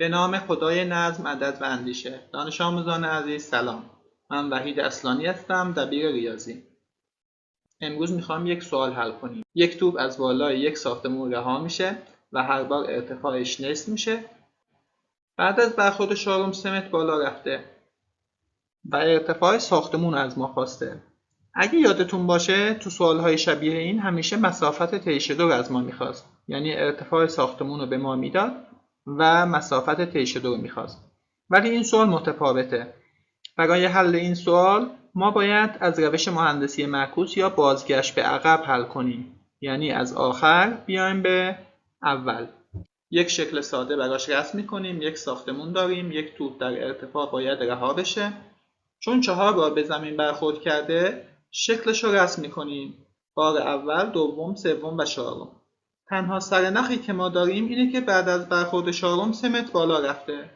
به نام خدای نظم، عدد و اندیشه. دانش آموزان عزیز سلام. من وحید اصلانی هستم، دبیر ریاضی. امروز میخوام یک سوال حل کنیم. یک توپ از بالای یک ساختمون رها میشه و هر بار ارتفاعش نصف میشه. بعد از برخورد 4 متر بالا رفته و ارتفاع ساختمون از ما خواسته. اگه یادتون باشه تو سوالهای شبیه این همیشه مسافت طی شده رو از ما میخواست. یعنی ارتفاع ساختمون رو به ما میداد و مسافت طی شده رو میخواست. ولی این سوال متفاوته. برای حل این سوال ما باید از روش مهندسی معکوس یا بازگشت به عقب حل کنیم. یعنی از آخر بیایم به اول. یک شکل ساده براش رسم می‌کنیم. یک ساختمون داریم. یک توپ در ارتفاع باید رها بشه. چون 4 بار به زمین برخورد کرده شکلش رو رسم می‌کنیم. بار اول، دوم، سوم و 4. تنها سرنخی که ما داریم اینه که بعد از برخورد 4 3 متر بالا رفته.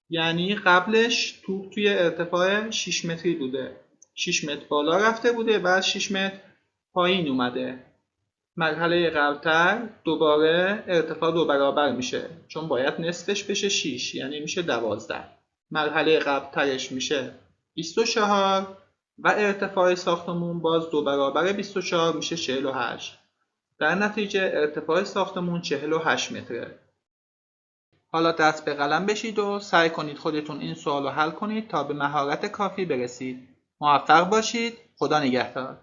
یعنی قبلش توپ توی ارتفاع 6 متری بوده. 6 متر بالا رفته بوده، بعد 6 متر پایین اومده. مرحله قبلتر دوباره ارتفاع 2 برابر میشه، چون باید نصفش بشه 6، یعنی میشه 12. مرحله قبلترش میشه 24 و ارتفاع ساختمون باز 2 برابر 24 میشه 48. در نتیجه ارتفاع ساختمون 48 متره. حالا دست به قلم بشید و سعی کنید خودتون این سوال رو حل کنید تا به مهارت کافی برسید. موفق باشید. خدا نگهدار.